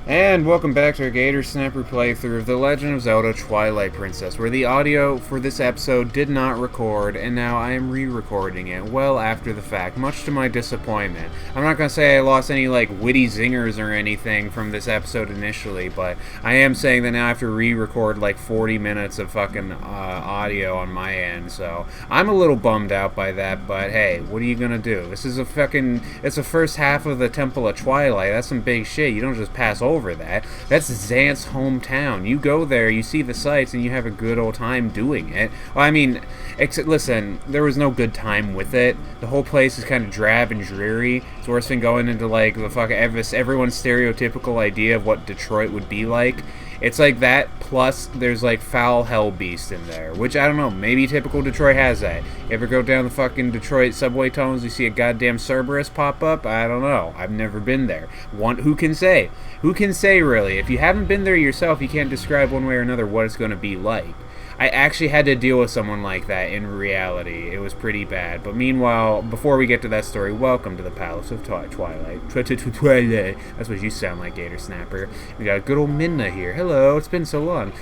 And welcome back to our Gator Snapper playthrough of The Legend of Zelda Twilight Princess, where the audio for this episode did not record, and now I am re-recording it well after the fact, much to my disappointment. I'm not going to say I lost any, witty zingers or anything from this episode initially, but I am saying that now I have to re-record, 40 minutes of fucking audio on my end, so I'm a little bummed out by that, but hey, what are you going to do? This is it's the first half of the Temple of Twilight. That's some big shit. You don't just pass over that. That's Xant's hometown. You go there, you see the sights, and you have a good old time doing it. Well, I mean, listen, there was no good time with it. The whole place is kind of drab and dreary. It's worse than going into, the fucking everyone's stereotypical idea of what Detroit would be like. It's like that, plus there's foul hell beast in there, which I don't know, maybe typical Detroit has that. You ever go down the fucking Detroit subway tunnels, you see a goddamn Cerberus pop up? I don't know. I've never been there. Who can say? Who can say, really? If you haven't been there yourself, you can't describe one way or another what it's going to be like. I actually had to deal with someone like that in reality. It was pretty bad. But meanwhile, before we get to that story, welcome to the Palace of Twilight. Twilight. That's what you sound like, Gator Snapper. We got good old Midna here. Hello, it's been so long.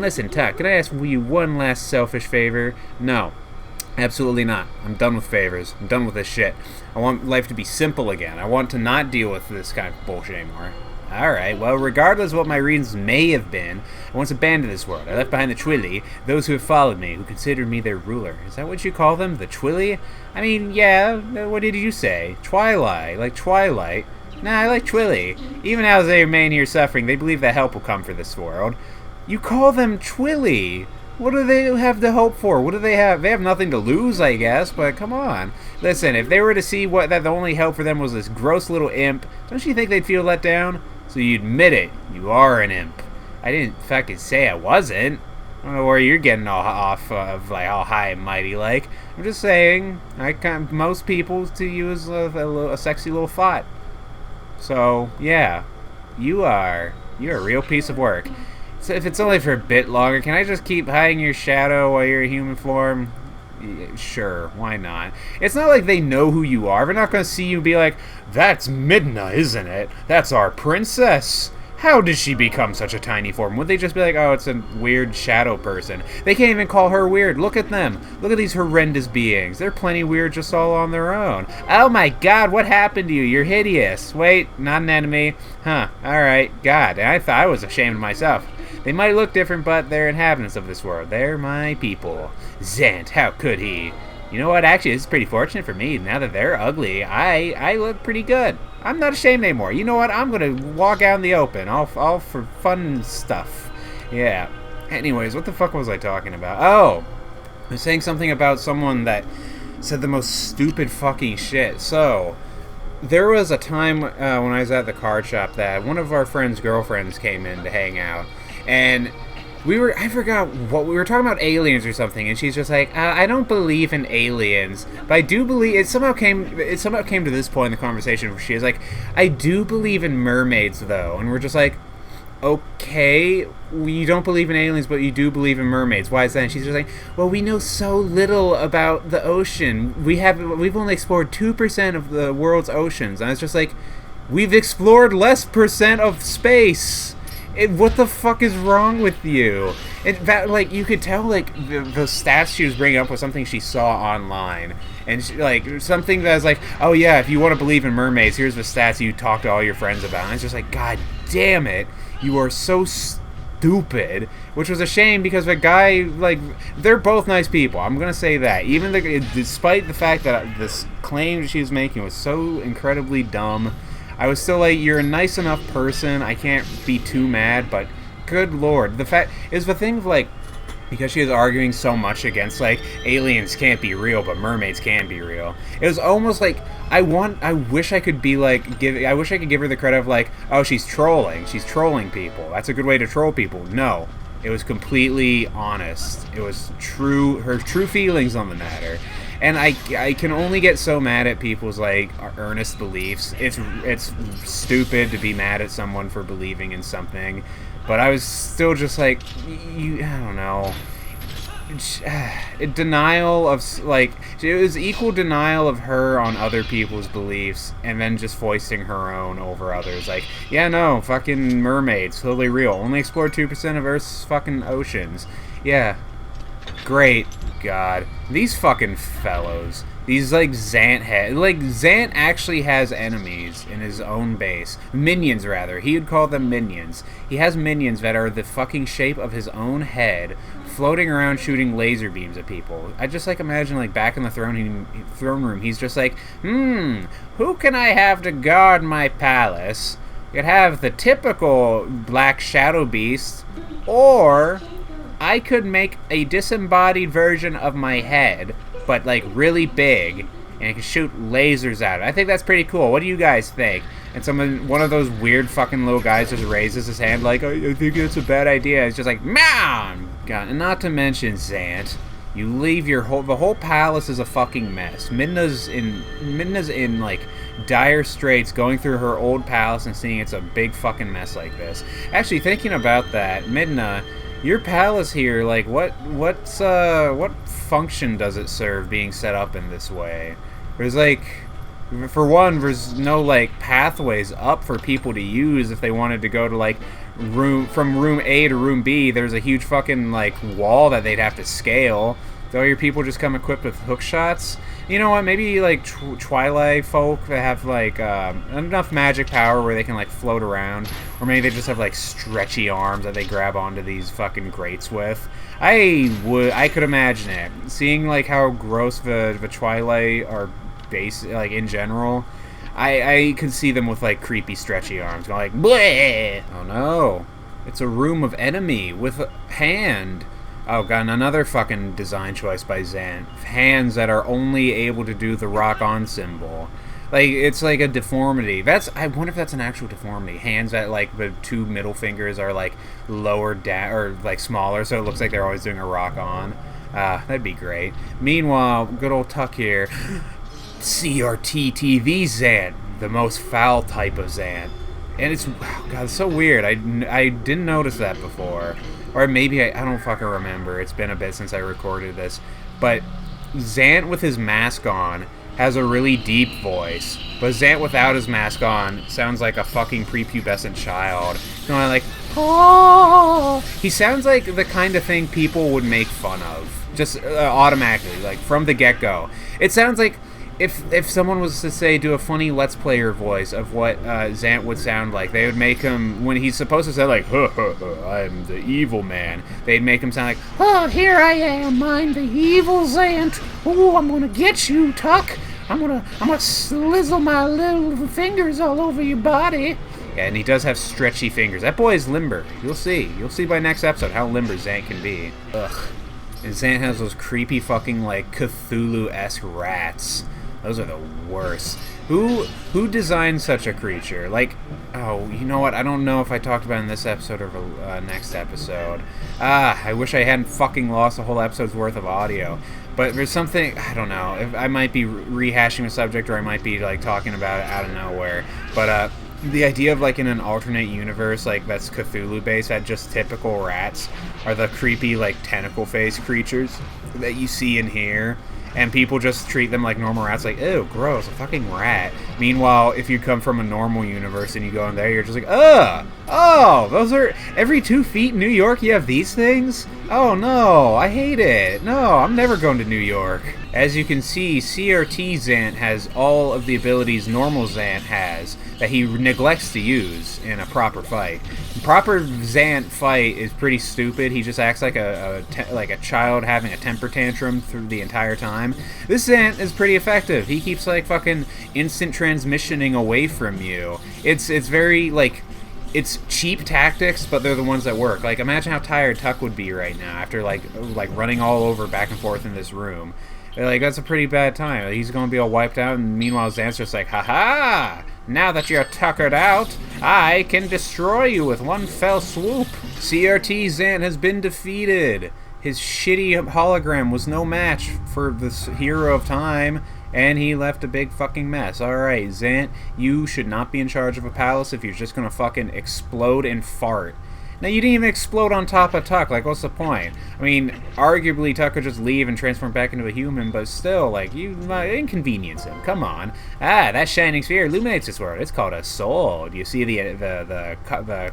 Listen, Tuck, can I ask you one last selfish favor? No. Absolutely not. I'm done with favors. I'm done with this shit. I want life to be simple again. I want to not deal with this kind of bullshit anymore. Alright, well, regardless of what my reasons may have been, I once abandoned this world. I left behind the Twilly, those who have followed me, who considered me their ruler. Is that what you call them? The Twilly? I mean, yeah, what did you say? Twilight. Like Twilight? Nah, I like Twilly. Even as they remain here suffering, they believe that help will come for this world. You call them Twilly? What do they have to hope for? What do they have? They have nothing to lose, I guess, but come on. Listen, if they were to see that the only help for them was this gross little imp, don't you think they'd feel let down? So you admit it. You are an imp. I didn't fucking say I wasn't. I don't know where you're getting all off of, all high and mighty like. I'm just saying, most people to use a sexy little thought. So, yeah. You're a real piece of work. So if it's only for a bit longer, can I just keep hiding your shadow while you're in human form? Yeah, sure, why not? It's not like they know who you are. They're not going to see you and be like, that's Midna, isn't it? That's our princess. How did she become such a tiny form? Would they just be like, oh, it's a weird shadow person? They can't even call her weird. Look at them. Look at these horrendous beings. They're plenty weird just all on their own. Oh my god, what happened to you? You're hideous. Wait, not an enemy. Huh, alright. God, I thought I was ashamed of myself. They might look different, but they're inhabitants of this world. They're my people. Zant, how could he? You know what, actually, this is pretty fortunate for me. Now that they're ugly, I look pretty good. I'm not ashamed anymore. You know what, I'm gonna walk out in the open. All for fun stuff. Yeah. Anyways, what the fuck was I talking about? Oh! I was saying something about someone that said the most stupid fucking shit. So, there was a time when I was at the card shop that one of our friend's girlfriends came in to hang out. And I forgot what we were talking about, aliens or something, and she's just like, I don't believe in aliens, but I do believe, it somehow came to this point in the conversation where she was like, I do believe in mermaids though, and we're just like, okay, you don't believe in aliens, but you do believe in mermaids. Why is that? And she's just like, well, we know so little about the ocean. We've only explored 2% of the world's oceans. And I was just like, we've explored less percent of space. What the fuck is wrong with you? You could tell, the stats she was bringing up was something she saw online. And, something that was like, oh yeah, if you want to believe in mermaids, here's the stats you talk to all your friends about. And it's just like, god damn it, you are so stupid. Which was a shame, because the guy, they're both nice people. I'm going to say that. Despite the fact that this claim she was making was so incredibly dumb, I was still like, you're a nice enough person, I can't be too mad, but good lord. The fact is, the thing of, because she was arguing so much against, aliens can't be real, but mermaids can be real. It was almost like, I wish I could be I wish I could give her the credit of oh, she's trolling people. That's a good way to troll people. No. It was completely honest. It was her true feelings on the matter. And I can only get so mad at people's earnest beliefs. It's stupid to be mad at someone for believing in something, but I was still just I don't know. denial of, like, it was equal denial of her on other people's beliefs, and then just foisting her own over others. Like, yeah, no, fucking mermaids, totally real. Only explored 2% of Earth's fucking oceans. Yeah, great God, these fucking fellows. These, like, Zant actually has enemies in his own base. Minions, rather. He would call them minions. He has minions that are the fucking shape of his own head, floating around shooting laser beams at people. I just, like, imagine, like, back in the throne room, he's just like, who can I have to guard my palace? You could have the typical Black Shadow Beast, or I could make a disembodied version of my head, but, like, really big, and it can shoot lasers at it. I think that's pretty cool. What do you guys think? And one of those weird fucking little guys just raises his hand like, I think it's a bad idea. It's just like, man! God, and not to mention Zant. You leave the whole palace is a fucking mess. Midna's in, like, dire straits going through her old palace and seeing it's a big fucking mess like this. Actually, thinking about that, Midna, your palace here, like, what function does it serve being set up in this way? There's, like, for one, there's no, like, pathways up for people to use if they wanted to go to, like, from room A to room B. There's a huge fucking, like, wall that they'd have to scale. Do all your people just come equipped with hook shots? You know what, maybe, like, Twilight folk that have, like, enough magic power where they can, like, float around. Or maybe they just have, like, stretchy arms that they grab onto these fucking grates with. I could imagine it. Seeing, like, how gross the Twilight are like, in general, I can see them with, like, creepy stretchy arms going like, bleh! Oh no, it's a room of enemy with a hand. Oh god, another fucking design choice by Zant. Hands that are only able to do the rock on symbol. Like, it's like a deformity. I wonder if that's an actual deformity. Hands that, like, the two middle fingers are, like, lower down, or, like, smaller, so it looks like they're always doing a rock on. That'd be great. Meanwhile, good old Tuck here. CRT TV Zant, the most foul type of Zant. And it's, wow, god, it's so weird. I didn't notice that before. Or maybe I don't fucking remember. It's been a bit since I recorded this. But Zant with his mask on has a really deep voice. But Zant without his mask on sounds like a fucking prepubescent child. Going like, oh! He sounds like the kind of thing people would make fun of. Just automatically, like, from the get-go. It sounds like if someone was to say, do a funny Let's Player voice of what Zant would sound like, they would make him, when he's supposed to say, like, I'm the evil man, they'd make him sound like, oh, here I am, I'm the evil Zant. Oh, I'm gonna get you, Tuck. I'm gonna slizzle my little fingers all over your body. Yeah, and he does have stretchy fingers. That boy is limber. You'll see. You'll see by next episode how limber Zant can be. Ugh. And Zant has those creepy fucking, like, Cthulhu-esque rats. Those are the worst. Who designed such a creature? Like, oh, you know what? I don't know if I talked about it in this episode or next episode. I wish I hadn't fucking lost a whole episode's worth of audio. But there's something, I don't know. If I might be rehashing the subject, or I might be, like, talking about it out of nowhere. But the idea of, like, in an alternate universe, like, that's Cthulhu-based, that just typical rats are the creepy, like, tentacle-faced creatures that you see in here. And people just treat them like normal rats, like, ew, gross, a fucking rat. Meanwhile, if you come from a normal universe and you go in there, you're just like, ugh, oh, those are, every 2 feet in New York you have these things? Oh no, I hate it. No, I'm never going to New York. As you can see, CRT Zant has all of the abilities normal Zant has that he neglects to use in a proper fight. Proper Zant fight is pretty stupid. He just acts like a child having a temper tantrum through the entire time. This Zant is pretty effective. He keeps, like, fucking instant transmissioning away from you. It's very, like, it's cheap tactics, but they're the ones that work. Like, imagine how tired Tuck would be right now after, like running all over back and forth in this room. Like, that's a pretty bad time. He's gonna be all wiped out, and meanwhile Zant's just like, ha-ha! Now that you're tuckered out, I can destroy you with one fell swoop. CRT Zant has been defeated. His shitty hologram was no match for this hero of time, and he left a big fucking mess. Alright, Zant, you should not be in charge of a palace if you're just gonna fucking explode and fart. Now, you didn't even explode on top of Tuck. Like, what's the point? I mean, arguably, Tuck could just leave and transform back into a human, but still, like, you inconvenience him. Come on. Ah, that shining sphere illuminates this world. It's called a soul. Do you see the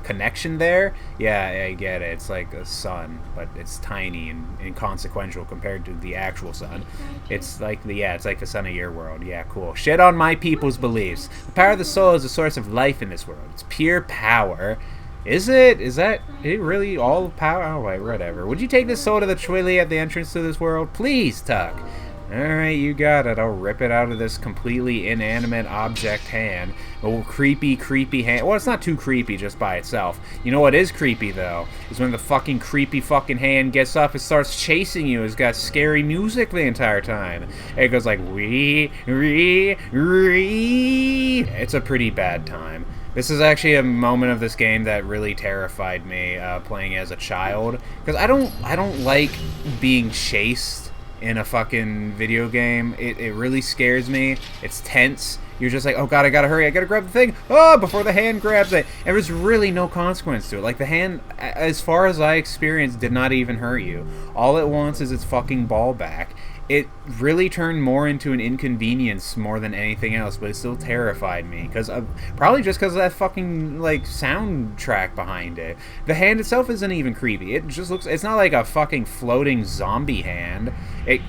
connection there? Yeah, I get it. It's like a sun, but it's tiny and inconsequential compared to the actual sun. It's like it's like the sun of your world. Yeah, cool. Shit on my people's beliefs. The power of the soul is the source of life in this world. It's pure power. Is it? Is that it really all power? Oh, wait, whatever. Would you take this soul to the Twilly at the entrance to this world? Please, Tuck. Alright, you got it. I'll rip it out of this completely inanimate object hand. Oh, creepy, creepy hand. Well, it's not too creepy just by itself. You know what is creepy, though? Is when the fucking creepy fucking hand gets up and starts chasing you. It's got scary music the entire time. It goes like, wee, ree, ree. It's a pretty bad time. This is actually a moment of this game that really terrified me playing as a child. Because I don't like being chased in a fucking video game. It really scares me. It's tense. You're just like, oh god, I gotta hurry, I gotta grab the thing, oh, before the hand grabs it. And there's really no consequence to it. Like, the hand, as far as I experienced, did not even hurt you. All it wants is its fucking ball back. It really turned more into an inconvenience more than anything else, but it still terrified me. Probably just because of that fucking, like, soundtrack behind it. The hand itself isn't even creepy. It just looks, it's not like a fucking floating zombie hand. It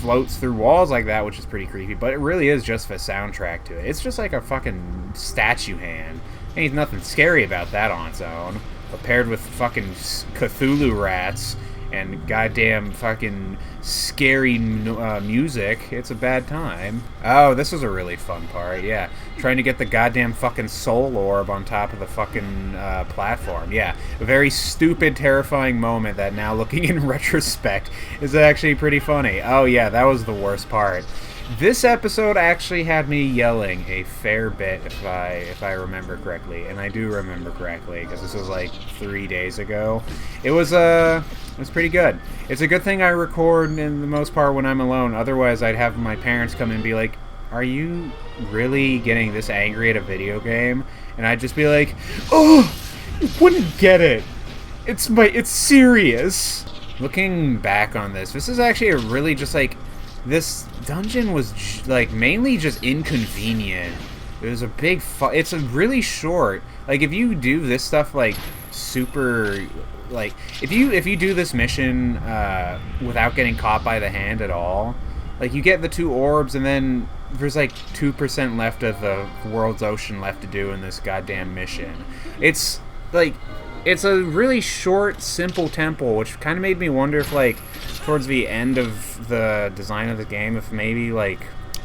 floats through walls like that, which is pretty creepy, but it really is just the soundtrack to it. It's just like a fucking statue hand. Ain't nothing scary about that on its own. But paired with fucking Cthulhu rats and goddamn fucking scary music, it's a bad time. Oh, this was a really fun part, yeah. Trying to get the goddamn fucking soul orb on top of the fucking platform, yeah. A very stupid, terrifying moment that now, looking in retrospect, is actually pretty funny. Oh yeah, that was the worst part. This episode actually had me yelling a fair bit, if I remember correctly, and I do remember correctly because this was like 3 days ago. It was pretty good. It's a good thing I record in the most part when I'm alone. Otherwise, I'd have my parents come and be like, "Are you really getting this angry at a video game?" And I'd just be like, "Oh, you wouldn't get it. It's serious." Looking back on this is actually a really just like. This dungeon was, like, mainly just inconvenient. It was a big it's a really short. Like, if you do this stuff, like, super... Like, if you do this mission without getting caught by the hand at all, like, you get the 2 orbs, and then there's, like, 2% left of the world's ocean left to do in this goddamn mission. It's, like... It's a really short, simple temple, which kind of made me wonder if, like, towards the end of the design of the game, if maybe, like,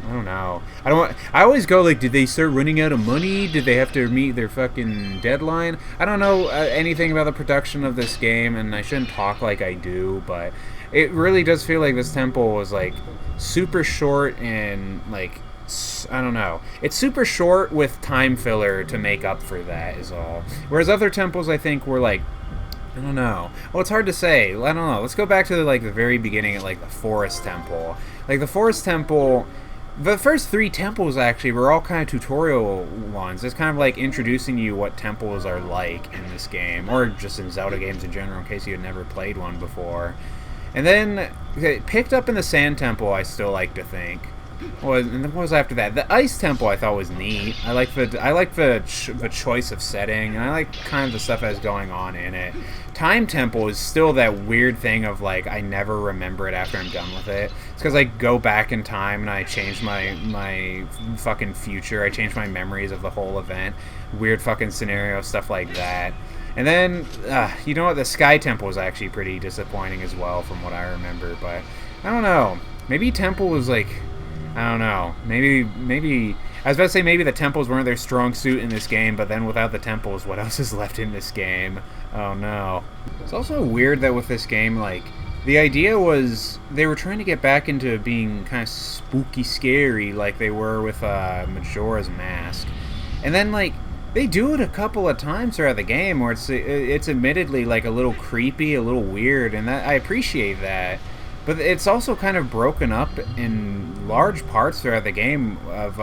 I don't know. I always go, like, did they start running out of money? Did they have to meet their fucking deadline? I don't know anything about the production of this game, and I shouldn't talk like I do, but it really does feel like this temple was, like, super short and, like, I don't know. It's super short with time filler to make up for that is all. Whereas other temples, I think, were like, I don't know. Well, it's hard to say. I don't know. Let's go back to like the very beginning at like the Forest Temple. Like the Forest Temple, the first 3 temples actually were all kind of tutorial ones. It's kind of like introducing you what temples are like in this game, or just in Zelda games in general, in case you had never played one before. And then it picked up in the Sand Temple, I still like to think. And what was after that? The Ice Temple I thought was neat. I like the choice of setting, and I like kind of the stuff that's going on in it. Time Temple is still that weird thing of like I never remember it after I'm done with it. It's because I go back in time and I change my fucking future. I change my memories of the whole event. Weird fucking scenario stuff like that. And then you know what? The Sky Temple was actually pretty disappointing as well, from what I remember. But I don't know. Maybe Temple was like. I don't know. Maybe I was about to say maybe the temples weren't their strong suit in this game, but then without the temples, what else is left in this game? Oh no. It's also weird that with this game, like, the idea was they were trying to get back into being kind of spooky scary like they were with Majora's Mask. And then, like, they do it a couple of times throughout the game where it's admittedly, like, a little creepy, a little weird, and that I appreciate that. But it's also kind of broken up in large parts throughout the game of,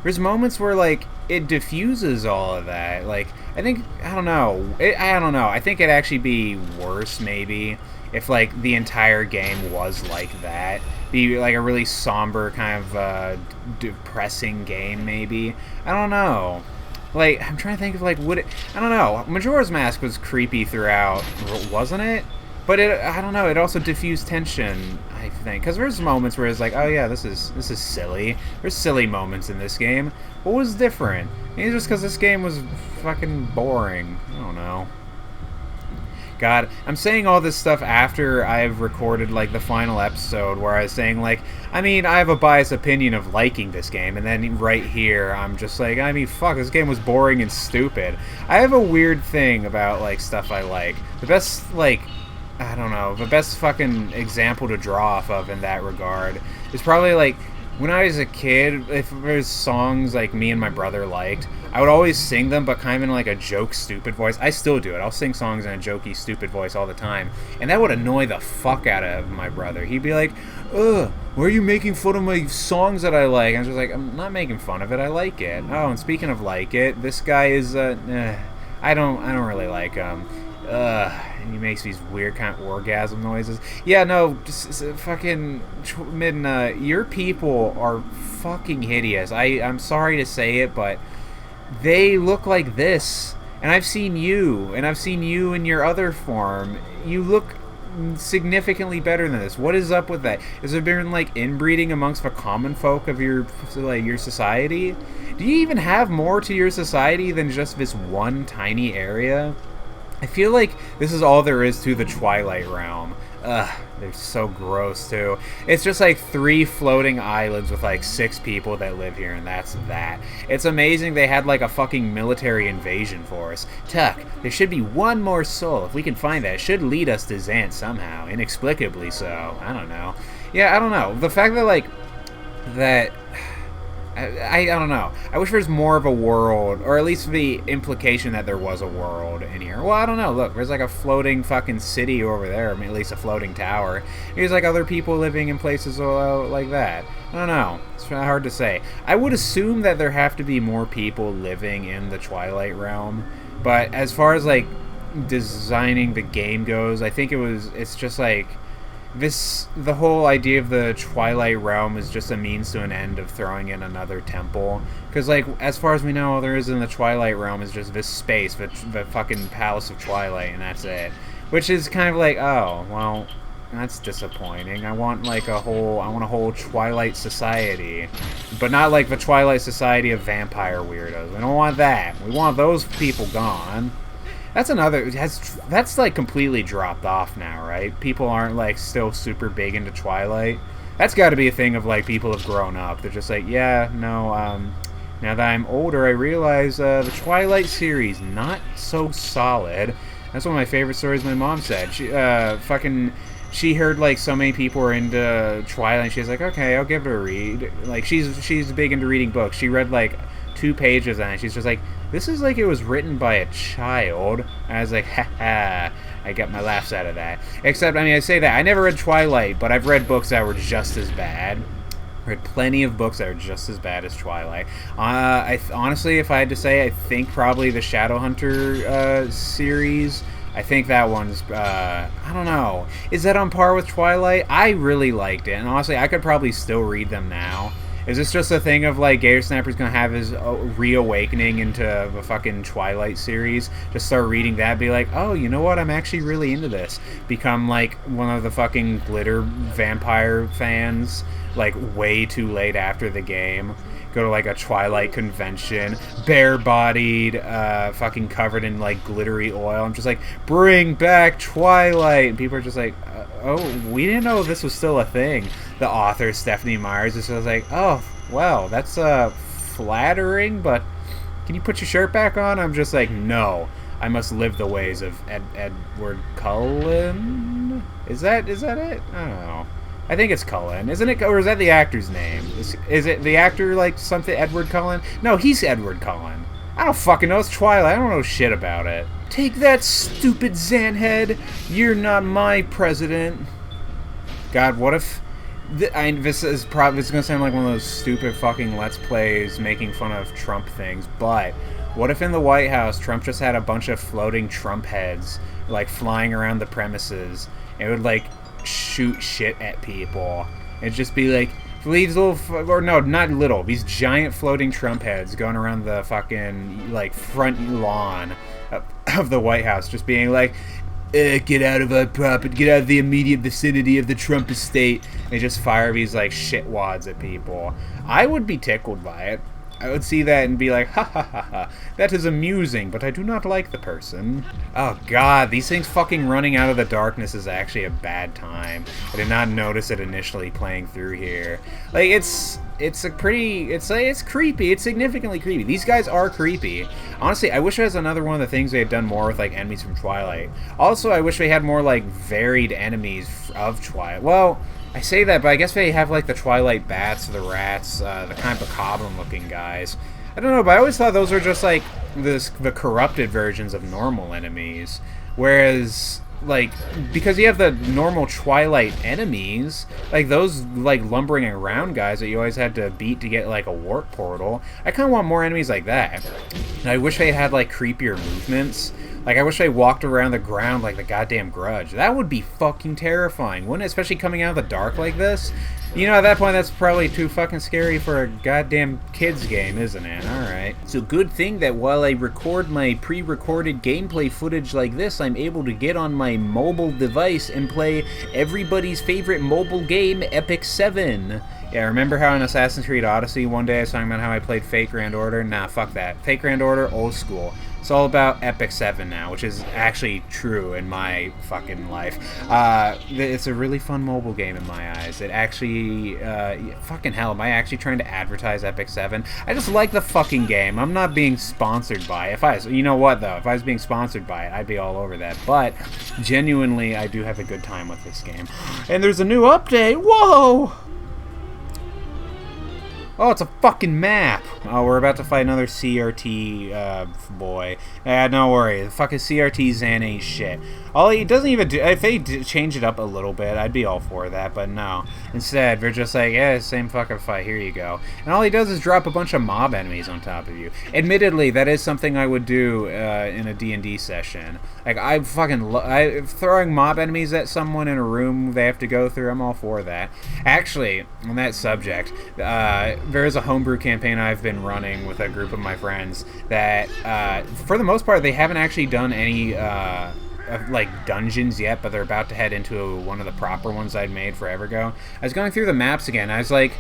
there's moments where, like, it diffuses all of that. Like, I think, I don't know. I don't know. I think it'd actually be worse, maybe, if, like, the entire game was like that. Be, like, a really somber, kind of, depressing game, maybe. I don't know. Like, I'm trying to think of, like, would it... I don't know. Majora's Mask was creepy throughout, wasn't it? But I don't know, it also diffused tension, I think. Because there's moments where it's like, oh yeah, this is silly. There's silly moments in this game. What was different? Maybe just because this game was fucking boring. I don't know. God, I'm saying all this stuff after I've recorded, like, the final episode where I was saying, like, I mean, I have a biased opinion of liking this game, and then right here, I'm just like, I mean, fuck, this game was boring and stupid. I have a weird thing about, like, stuff I like. The best, like... I don't know, the best fucking example to draw off of in that regard is probably, like, when I was a kid, if there's songs, like, me and my brother liked, I would always sing them, but kind of in, like, a joke, stupid voice. I still do it. I'll sing songs in a jokey, stupid voice all the time. And that would annoy the fuck out of my brother. He'd be like, ugh, why are you making fun of my songs that I like? And I was just like, I'm not making fun of it. I like it. Oh, and speaking of like it, this guy is, I don't really like him. And he makes these weird kind of orgasm noises. Yeah, no, just fucking Midna, your people are fucking hideous. I'm sorry to say it, but they look like this. And I've seen you in your other form. You look significantly better than this. What is up with that? Has there been, like, inbreeding amongst the common folk of your society? Do you even have more to your society than just this one tiny area? I feel like this is all there is to the Twilight realm. Ugh, they're so gross, too. It's just like 3 floating islands with like 6 people that live here, and that's that. It's amazing they had like a fucking military invasion force. Tuck, there should be one more soul. If we can find that, it should lead us to Zant somehow. Inexplicably so. I don't know. Yeah, I don't know. The fact that, like, that... I don't know. I wish there's more of a world, or at least the implication that there was a world in here. Well, I don't know. Look, there's like a floating fucking city over there, I mean, at least a floating tower. There's like other people living in places like that. I don't know. It's hard to say. I would assume that there have to be more people living in the Twilight realm, but as far as like designing the game goes, I think it's just like... the whole idea of the Twilight realm is just a means to an end of throwing in another temple. Because, like, as far as we know, all there is in the Twilight realm is just this space, the fucking Palace of Twilight, and that's it. Which is kind of like, oh, well, that's disappointing. I want a whole Twilight society. But not like the Twilight society of vampire weirdos. We don't want that. We want those people gone. That's another... That's, like, completely dropped off now, right? People aren't, like, still super big into Twilight. That's got to be a thing of, like, people have grown up. They're just like, yeah, no, now that I'm older, I realize the Twilight series, not so solid. That's one of my favorite stories my mom said. She heard, like, so many people were into Twilight, and she's like, okay, I'll give it a read. Like, she's big into reading books. She read, like, 2 pages on it. She's just like, this is like it was written by a child. And I was like, ha, I got my laughs out of that. Except, I mean, I say that. I never read Twilight, but I've read books that were just as bad. I read plenty of books that are just as bad as Twilight. Honestly, if I had to say, I think probably the Shadowhunter series. I think that one's, I don't know. Is that on par with Twilight? I really liked it. And honestly, I could probably still read them now. Is this just a thing of, like, Gator Snapper's gonna have his reawakening into the fucking Twilight series? Just start reading that, be like, oh, you know what? I'm actually really into this. Become, like, one of the fucking glitter vampire fans, like, way too late after the game. Go to, like, a Twilight convention, bare-bodied, fucking covered in, like, glittery oil. I'm just like, bring back Twilight! And people are just like, oh, we didn't know this was still a thing. The author, Stephanie Myers, is just like, oh, well, that's flattering, but can you put your shirt back on? I'm just like, no, I must live the ways of Edward Cullen? Is that it? I don't know. I think it's Cullen, isn't it? Or is that the actor's name? Is it the actor, like, something, Edward Cullen? No, he's Edward Cullen. I don't fucking know. It's Twilight. I don't know shit about it. Take that, stupid Zanhead. You're not my president. God, what if... this is probably... It's gonna sound like one of those stupid fucking Let's Plays making fun of Trump things, but... What if in the White House, Trump just had a bunch of floating Trump heads, like, flying around the premises? It would, like, shoot shit at people. It'd just be, like, these little... Or, no, not little. These giant floating Trump heads going around the fucking, like, front lawn of the White House, just being like... get out of our property, get out of the immediate vicinity of the Trump estate. They just fire these, like, shitwads at people. I would be tickled by it. I would see that and be like, ha ha ha ha, that is amusing, but I do not like the person. Oh god, these things fucking running out of the darkness is actually a bad time. I did not notice it initially playing through here. Like, it's creepy. It's significantly creepy. These guys are creepy. Honestly, I wish it was another one of the things they had done more with, like, enemies from Twilight. Also, I wish they had more, like, varied enemies of Twilight. Well, I say that, but I guess they have, like, the Twilight bats, the rats, the kind of goblin-looking guys. I don't know, but I always thought those were just, like, the corrupted versions of normal enemies. Whereas, like, because you have the normal Twilight enemies, like, those, like, lumbering around guys that you always had to beat to get, like, a warp portal, I kind of want more enemies like that. And I wish they had, like, creepier movements. Like, I wish they walked around the ground like the goddamn Grudge. That would be fucking terrifying, wouldn't it? Especially coming out of the dark like this. You know, at that point, that's probably too fucking scary for a goddamn kids game, isn't it? Alright. So good thing that while I record my pre-recorded gameplay footage like this, I'm able to get on my mobile device and play everybody's favorite mobile game, Epic 7. Yeah, remember how in Assassin's Creed Odyssey one day I was talking about how I played Fate Grand Order? Nah, fuck that. Fate Grand Order, old school. It's all about Epic 7 now, which is actually true in my fucking life. It's a really fun mobile game in my eyes. It actually... fucking hell, am I actually trying to advertise Epic 7? I just like the fucking game. I'm not being sponsored by it. You know what, though? If I was being sponsored by it, I'd be all over that. But, genuinely, I do have a good time with this game. And there's a new update! Whoa! Oh, it's a fucking map! Oh, we're about to fight another CRT, boy. Don't worry. The fucking CRT Zan ain't shit. All he doesn't even do... If they change it up a little bit, I'd be all for that, but no. Instead, they're just like, yeah, same fucking fight, here you go. And all he does is drop a bunch of mob enemies on top of you. Admittedly, that is something I would do in a D&D session. Like, I fucking throwing mob enemies at someone in a room they have to go through, I'm all for that. Actually, on that subject, there is a homebrew campaign I've been running with a group of my friends that, for the most part, they haven't actually done any, like, dungeons yet, but they're about to head into one of the proper ones I'd made forever ago. I was going through the maps again, I was like,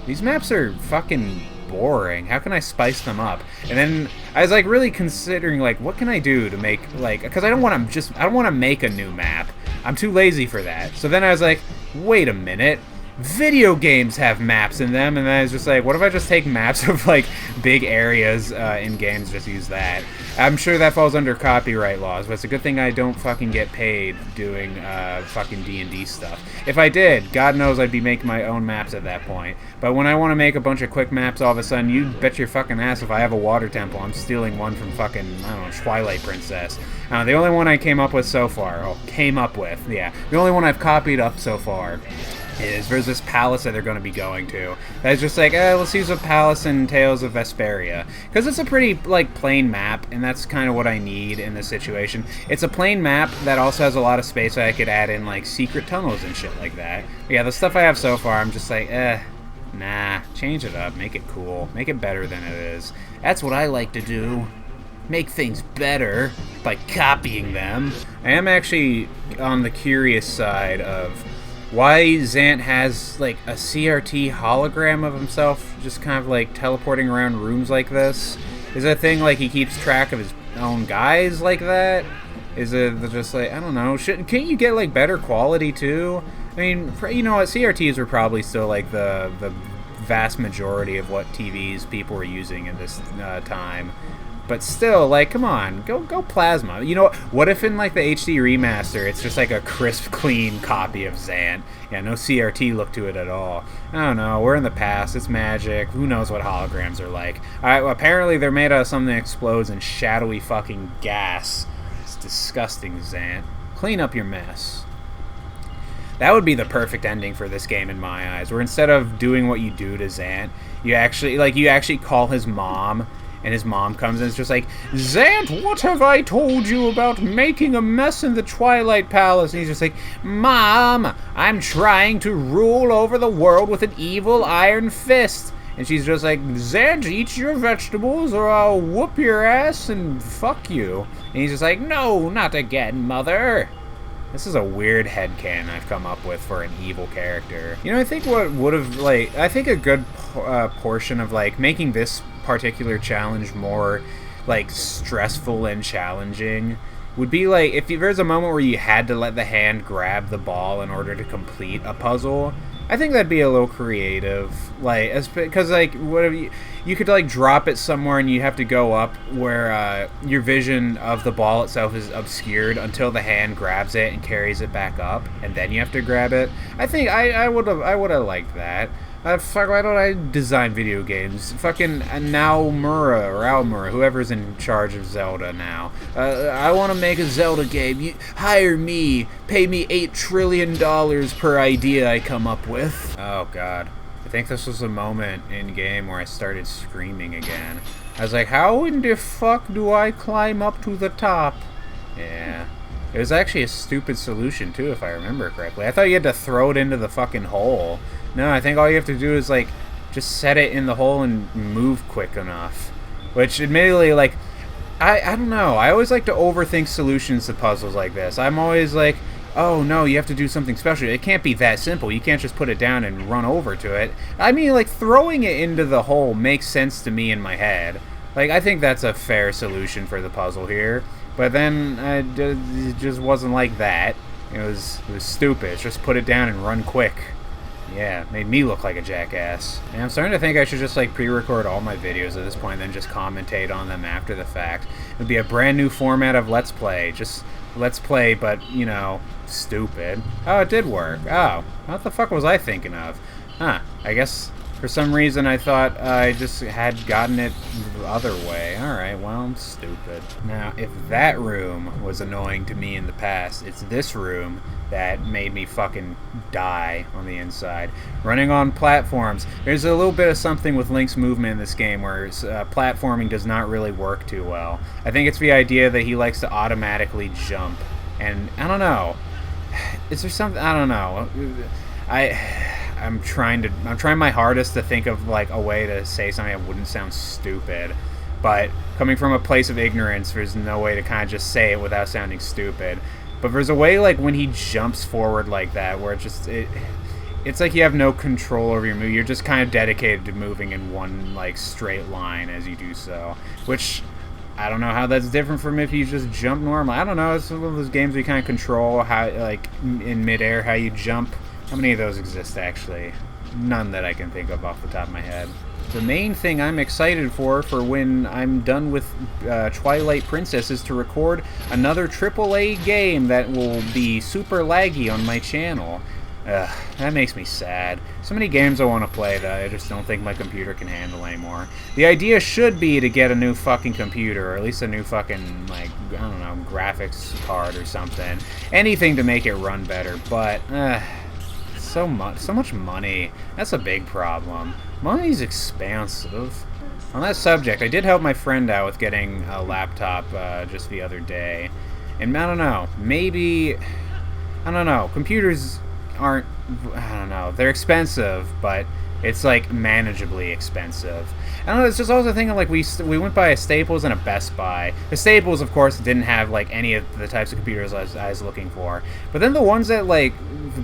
these maps are fucking boring. How can I spice them up? And then I was, like, really considering, like, what can I do to make, like, because I don't want to make a new map. I'm too lazy for that. So then I was like, wait a minute. Video games have maps in them, and then I was just like, what if I just take maps of, like, big areas in games, just use that? I'm sure that falls under copyright laws, but it's a good thing I don't fucking get paid doing fucking D&D stuff. If I did, God knows I'd be making my own maps at that point. But when I want to make a bunch of quick maps, all of a sudden, you bet your fucking ass if I have a water temple, I'm stealing one from fucking, I don't know, Twilight Princess. The only one I came up with so far, the only one I've copied up so far is there's this palace that they're going to be going to. That's just like, let's use a palace in Tales of Vesperia. Because it's a pretty, like, plain map, and that's kind of what I need in this situation. It's a plain map that also has a lot of space so I could add in, like, secret tunnels and shit like that. But yeah, the stuff I have so far, I'm just like, nah, change it up, make it cool, make it better than it is. That's what I like to do. Make things better by copying them. I am actually on the curious side of why Zant has, like, a CRT hologram of himself just kind of, like, teleporting around rooms like this. Is it a thing, like, he keeps track of his own guys like that? Is it just, like, I don't know, can't you get, like, better quality, too? I mean, you know what, CRTs were probably still, like, the vast majority of what TVs people were using in this time. But still, like, come on, go plasma. You know, what if in, like, the HD remaster, it's just, like, a crisp, clean copy of Zant? Yeah, no CRT look to it at all. I don't know, we're in the past, it's magic, who knows what holograms are like. Well, apparently they're made out of something that explodes in shadowy fucking gas. It's disgusting, Zant. Clean up your mess. That would be the perfect ending for this game in my eyes, where instead of doing what you do to Zant, you actually call his mom, and his mom comes and it's just like, Zant, what have I told you about making a mess in the Twilight Palace? And he's just like, Mom, I'm trying to rule over the world with an evil iron fist. And she's just like, Zant, eat your vegetables or I'll whoop your ass and fuck you. And he's just like, no, not again, Mother. This is a weird headcanon I've come up with for an evil character. You know, I think what would have, like, I think a good portion of, like, making this particular challenge more, like, stressful and challenging would be, like, if there's a moment where you had to let the hand grab the ball in order to complete a puzzle, I think that'd be a little creative, like, because, like, whatever you could, like, drop it somewhere and you have to go up where your vision of the ball itself is obscured until the hand grabs it and carries it back up, and then you have to grab it. I think I would have liked that. Fuck, why don't I design video games? Fucking Naomura or Almura, whoever's in charge of Zelda now. I want to make a Zelda game. You hire me. Pay me $8 trillion per idea I come up with. Oh, God. I think this was a moment in-game where I started screaming again. I was like, how in the fuck do I climb up to the top? Yeah. It was actually a stupid solution, too, if I remember correctly. I thought you had to throw it into the fucking hole. No, I think all you have to do is, like, just set it in the hole and move quick enough. Which, admittedly, like, I don't know. I always like to overthink solutions to puzzles like this. I'm always like, oh, no, you have to do something special. It can't be that simple. You can't just put it down and run over to it. I mean, like, throwing it into the hole makes sense to me in my head. Like, I think that's a fair solution for the puzzle here. But then, it just wasn't like that. It was stupid. It's just put it down and run quick. Yeah, made me look like a jackass. And I'm starting to think I should just, like, pre-record all my videos at this point and then just commentate on them after the fact. It'd be a brand new format of Let's Play. Just Let's Play, but, you know, stupid. Oh, it did work. Oh, what the fuck was I thinking of? Huh, I guess for some reason I thought I just had gotten it the other way. Alright, well, I'm stupid. Now, if that room was annoying to me in the past, it's this room that made me fucking die on the inside. Running on platforms. There's a little bit of something with Link's movement in this game where platforming does not really work too well. I think it's the idea that he likes to automatically jump. And, I don't know. Is there something... I don't know. I'm trying my hardest to think of, like, a way to say something that wouldn't sound stupid. But coming from a place of ignorance, there's no way to kind of just say it without sounding stupid. But there's a way, like, when he jumps forward like that, where it's like you have no control over your move. You're just kind of dedicated to moving in one, like, straight line as you do so. Which, I don't know how that's different from if you just jump normally. I don't know. It's one of those games where you kind of control how, like, in midair, how you jump. How many of those exist, actually? None that I can think of off the top of my head. The main thing I'm excited for when I'm done with Twilight Princess is to record another AAA game that will be super laggy on my channel. That makes me sad. So many games I want to play that I just don't think my computer can handle anymore. The idea should be to get a new fucking computer, or at least a new fucking, like, I don't know, graphics card or something. Anything to make it run better, but, so much money. That's a big problem. Money's expensive. On that subject, I did help my friend out with getting a laptop just the other day. And I don't know, maybe... I don't know, computers aren't... I don't know, they're expensive, but it's, like, manageably expensive. I don't know, it's just also thinking, like, we went by a Staples and a Best Buy. The Staples, of course, didn't have, like, any of the types of computers I was looking for. But then the ones that, like,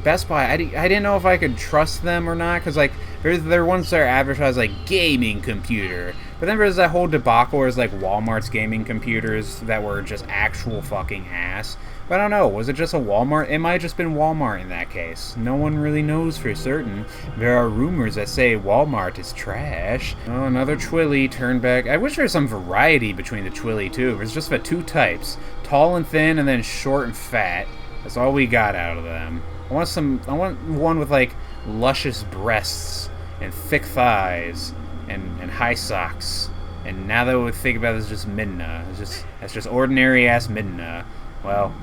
Best Buy, I didn't know if I could trust them or not, because, like, there are ones that are advertised, like, gaming computer. But then there's that whole debacle where it's, like, Walmart's gaming computers that were just actual fucking ass. But I don't know, was it just a Walmart? It might have just been Walmart in that case. No one really knows for certain. There are rumors that say Walmart is trash. Oh, another Twilly turned back. I wish there was some variety between the Twilly, too. There's just the two types. Tall and thin, and then short and fat. That's all we got out of them. I want one with, like, luscious breasts and thick thighs and high socks. And now that we think about it, it's just Midna. That's just ordinary-ass Midna. Well,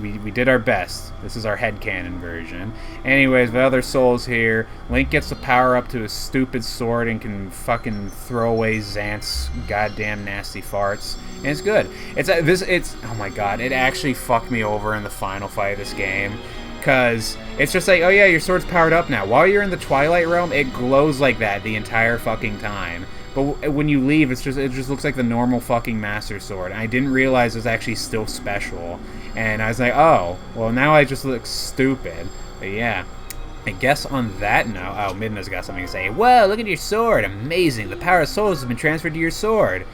We did our best. This is our headcanon version. Anyways, the other souls here. Link gets the power up to his stupid sword and can fucking throw away Xant's goddamn nasty farts. And it's good. It's oh my god, it actually fucked me over in the final fight of this game. Because it's just like, oh yeah, your sword's powered up now. While you're in the Twilight Realm, it glows like that the entire fucking time. But when you leave, it just looks like the normal fucking Master Sword. And I didn't realize it was actually still special. And I was like, oh, well now I just look stupid. But yeah. I guess on that note, oh, Midna's got something to say. Whoa, look at your sword. Amazing. The power of souls has been transferred to your sword.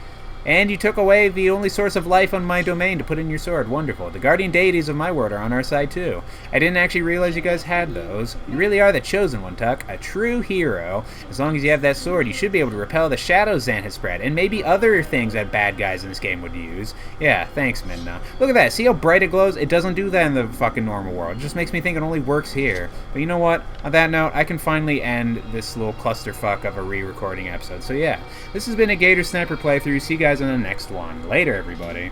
And you took away the only source of life on my domain to put in your sword. Wonderful. The guardian deities of my world are on our side, too. I didn't actually realize you guys had those. You really are the chosen one, Tuck. A true hero. As long as you have that sword, you should be able to repel the shadows Xant has spread, and maybe other things that bad guys in this game would use. Yeah, thanks, Midna. Look at that. See how bright it glows? It doesn't do that in the fucking normal world. It just makes me think it only works here. But you know what? On that note, I can finally end this little clusterfuck of a re-recording episode. So yeah, this has been a Gator Sniper playthrough. See you guys in the next one. Later, everybody.